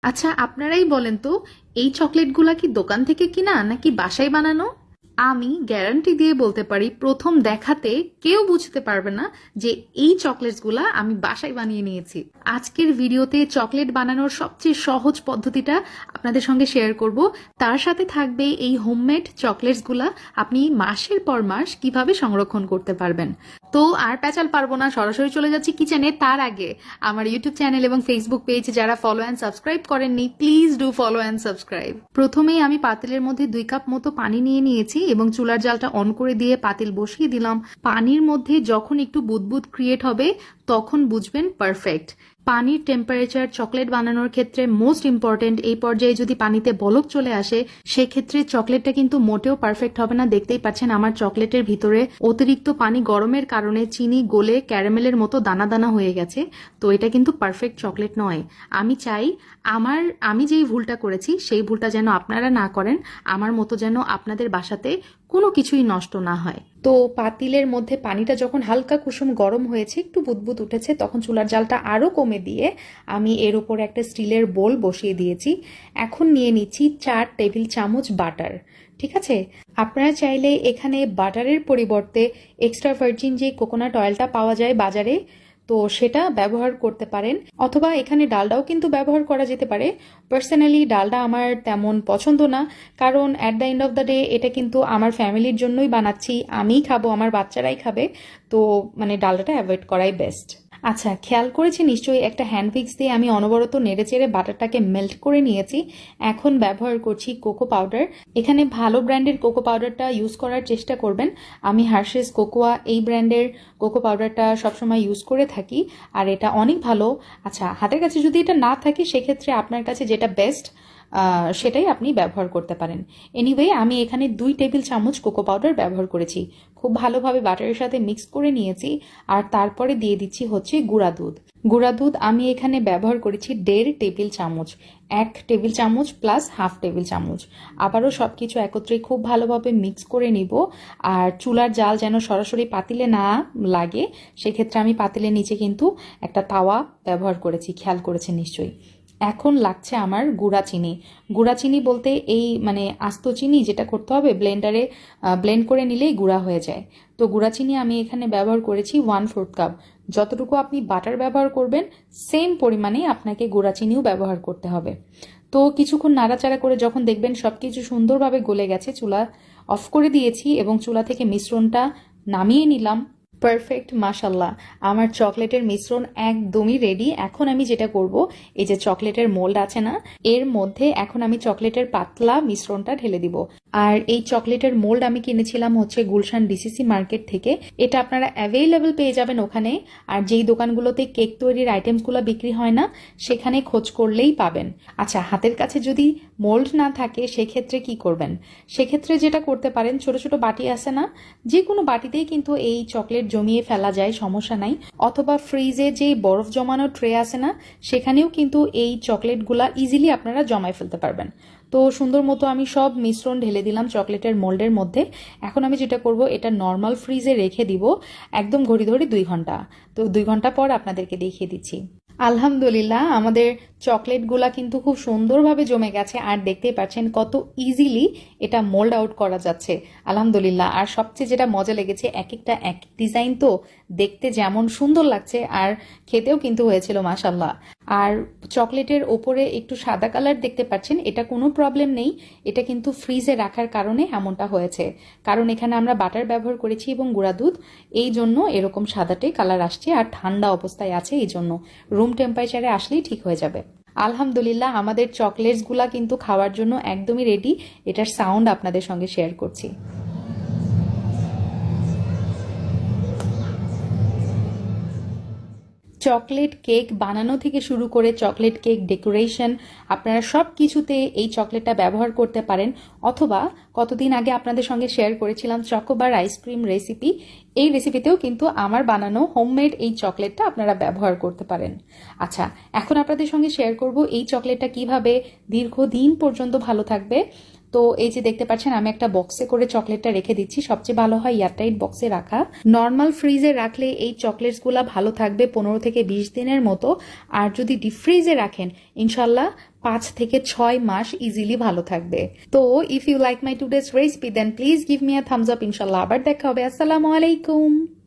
আচ্ছা, আপনারাই বলেন তো, এই চকলেটগুলা কি দোকান থেকে কিনা নাকি বাসায় বানানো? আমি গ্যারান্টি দিয়ে বলতে পারি, প্রথম দেখাতে কেউ বুঝতে পারবে না যে এই চকলেটসগুলা আমি বাসায় বানিয়ে নিয়েছি। আজকের ভিডিওতে চকলেট বানানোর সবচেয়ে সহজ পদ্ধতিটা আপনাদের সঙ্গে শেয়ার করব। তার সাথে থাকবে এই হোমমেড চকলেটসগুলা আপনি মাসের পর মাস কিভাবে সংরক্ষণ করতে পারবেন। তো আর প্যাচাল পারবো না, সরাসরি চলে যাচ্ছি কিচেনে। তার আগে আমার ইউটিউব চ্যানেল এবং ফেসবুক পেজ যারা ফলো অ্যান্ড সাবস্ক্রাইব করেননি, please do follow and subscribe. প্রথমেই আমি পাতিলের মধ্যে 2 কাপ মতো পানি নিয়ে নিয়েছি এবং চুলার জালটা অন করে দিয়ে পাতিল বসিয়ে দিলাম। পানির মধ্যে যখন একটু বুদবুদ ক্রিয়েট হবে তখন বুঝবেন পারফেক্ট। পানির টেম্পারেচার চকলেট বানানোর ক্ষেত্রে মোস্ট ইম্পর্টেন্ট। এই পর্যায়ে যদি পানিতে বলক চলে আসে সেক্ষেত্রে চকলেটটা কিন্তু মোটেও পারফেক্ট হবে না। দেখতেই পাচ্ছেন আমার চকলেটের ভিতরে অতিরিক্ত পানি গরমের কারণে চিনি গলে ক্যারামেলের মতো দানা দানা হয়ে গেছে। তো এটা কিন্তু পারফেক্ট চকলেট নয়। আমি চাই আমি যেই ভুলটা করেছি সেই ভুলটা যেন আপনারা না করেন, আমার মতো যেন আপনাদের বাসাতে কোনো কিছুই নষ্ট না হয়। তো পাতিলের মধ্যে পানিটা যখন হালকা কুসুম গরম হয়েছে, একটু বুদবুদ উঠেছে, তখন চুলার জালটা আরো কমে দিয়ে আমি এর উপর একটা স্টিলের বোল বসিয়ে দিয়েছি। এখন নিয়ে নিচ্ছি 4 টেবিল চামচ বাটার। ঠিক আছে, আপনারা চাইলে এখানে বাটারের পরিবর্তে এক্সট্রা ভার্জিন যে কোকোনাট অয়েলটা পাওয়া যায় বাজারে, তো সেটা ব্যবহার করতে পারেন, অথবা এখানে ডালডাও কিন্তু ব্যবহার করা যেতে পারে। পার্সোনালি ডালডা আমার তেমন পছন্দ না, কারণ at the end of the day এটা কিন্তু আমার ফ্যামিলির জন্যই বানাচ্ছি, আমিই খাবো, আমার বাচ্চারাই খাবে। তো মানে ডালডাটা অ্যাভয়েড করাই বেস্ট। আচ্ছা, খেয়াল করেছি নিশ্চয়ই একটা হ্যান্ড উইক্স দিয়ে আমি অনবরত নেড়েচেড়ে বাটারটাকে মেল্ট করে নিয়েছি। এখন ব্যবহার করছি কোকো পাউডার। এখানে ভালো ব্র্যান্ডের কোকো পাউডারটা ইউজ করার চেষ্টা করবেন। আমি হার্শেস কোকোয়া এই ব্র্যান্ডের কোকো পাউডারটা সবসময় ইউজ করে থাকি, আর এটা অনেক ভালো। আচ্ছা, হাতের কাছে যদি এটা না থাকে সেক্ষেত্রে আপনার কাছে যেটা বেস্ট সেটাই আপনি ব্যবহার করতে পারেন। এনিওয়ে, আমি এখানে 2 টেবিল চামচ কোকো পাউডার ব্যবহার করেছি। খুব ভালোভাবে বাটারের সাথে মিক্স করে নিয়েছি। আর তারপরে দিয়ে দিচ্ছি হচ্ছে গুঁড়া দুধ। গুঁড়া দুধ আমি এখানে ব্যবহার করেছি 1.5 টেবিল চামচ, 1 টেবিল চামচ প্লাস হাফ টেবিল চামচ। আবারও সবকিছু একত্রে খুব ভালোভাবে মিক্স করে নিব। আর চুলার জাল যেন সরাসরি পাতিলে না লাগে সেক্ষেত্রে আমি পাতিলের নিচে কিন্তু একটা তাওয়া ব্যবহার করেছি, খেয়াল করেছেন নিশ্চয়ই। এখন লাগছে আমার গুঁড়া চিনি। গুঁড়া চিনি বলতে এই মানে আস্ত চিনি, যেটা করতে হবে ব্লেন্ডারে ব্লেন্ড করে নিলেই গুঁড়া হয়ে যায়। তো গুঁড়া চিনি আমি এখানে ব্যবহার করেছি 1/4 কাপ। যতটুকু আপনি বাটার ব্যবহার করবেন সেম পরিমাণেই আপনাকে গুঁড়া চিনিও ব্যবহার করতে হবে। তো কিছুক্ষণ নাড়াচাড়া করে যখন দেখবেন সবকিছু সুন্দরভাবে গলে গেছে, চুলা অফ করে দিয়েছি এবং চুলা থেকে মিশ্রণটা নামিয়ে নিলাম। পারফেক্ট, মাশাল্লাহ, আমার চকলেটের মিশ্রণ একদমই রেডি। এখন আমি যেটা করব, এই যে চকলেটের মোল্ড আছে না, এর মধ্যে এখন আমি চকলেটের পাতলা মিশ্রণটা ঢেলে দিব। আর এই চকলেটের মোল্ড আমি কিনেছিলাম হচ্ছে গুলশান ডিসিসি মার্কেট থেকে। এটা আপনারা অ্যাভেলেবল পেয়ে যাবেন ওখানে। আর যেই দোকানগুলোতে কেক তৈরির আইটেমসগুলো বিক্রি হয় না সেখানে খোঁজ করলেই পাবেন। আচ্ছা, হাতের কাছে যদি মোল্ড না থাকে সেক্ষেত্রে কি করবেন? সেক্ষেত্রে যেটা করতে পারেন, ছোট ছোট বাটি আছে না, যে কোনো বাটিতেই কিন্তু এই চকলেট জমিয়ে ফেলা যায়, সমস্যা নাই। অথবা ফ্রিজে যে বরফ জমানো ট্রে আছে না, সেখানেও কিন্তু এই চকলেটগুলা ইজিলি আপনারা জমায় ফেলতে পারবেন। তো সুন্দর মতো আমি সব মিশ্রণ ঢেলে দিলাম চকলেটের মোল্ডের মধ্যে। এখন আমি যেটা করব, এটা নর্মাল ফ্রিজে রেখে দিব একদম ঘড়ি ধরে 2 ঘন্টা। তো 2 ঘন্টা পর আপনাদেরকে দেখিয়ে দিচ্ছি। আলহামদুলিল্লাহ, আমাদের চকলেটগুলা কিন্তু খুব সুন্দরভাবে জমে গেছে, আর দেখতেই পাচ্ছেন কত ইজিলি এটা মোল্ড আউট করা যাচ্ছে। আলহামদুলিল্লাহ। আর সবচেয়ে যেটা মজা লেগেছে, এক একটা এক ডিজাইন, তো দেখতে যেমন সুন্দর লাগছে আর খেতেও কিন্তু হয়েছিল মাশাল্লাহ। আর চকলেটের ওপরে একটু সাদা কালার দেখতে পাচ্ছেন, এটা কোনো প্রবলেম নেই, এটা কিন্তু ফ্রিজে রাখার কারণে এমনটা হয়েছে। কারণ এখানে আমরা বাটার ব্যবহার করেছি এবং গুঁড়া দুধ, এই জন্য এরকম সাদাটে কালার আসছে, আর ঠান্ডা অবস্থায় আছে, এই জন্য রুম টেম্পারেচারে আসলেই ঠিক হয়ে যাবে। আলহামদুলিল্লাহ, আমাদের চকলেটসগুলা কিন্তু খাওয়ার জন্য একদমই রেডি। এটার সাউন্ড আপনাদের সঙ্গে শেয়ার করছি। চকলেট কেক বানানো থেকে শুরু করে চকলেট কেক ডেকোরেশন, আপনারা সব কিছুতে এই চকলেটটা ব্যবহার করতে পারেন। অথবা কতদিন আগে আপনাদের সঙ্গে শেয়ার করেছিলাম চকোবার আইসক্রিম রেসিপি, এই রেসিপিতেও কিন্তু আমার বানানো হোমমেড এই চকলেটটা আপনারা ব্যবহার করতে পারেন। আচ্ছা, এখন আপনাদের সঙ্গে শেয়ার করব এই চকলেটটা কিভাবে দীর্ঘদিন পর্যন্ত ভালো থাকবে। তো এই যে দেখতে পাচ্ছেন আমি একটা বক্সে করে চকলেটটা রেখে দিচ্ছি। সবচেয়ে ভালো হয় এয়ারটাইট বক্সে রাখা। নর্মাল ফ্রিজে রাখলে এই চকলেটসগুলা ভালো থাকবে 15 থেকে 20 দিনের মতো। আর যদি ডিপ ফ্রিজে রাখেন ইনশাল্লাহ 5 থেকে 6 মাস ইজিলি ভালো থাকবে। তো if you like my today's recipe then please give me a thumbs up. ইনশাল্লাহ আবার দেখা হবে। আসসালামু আলাইকুম।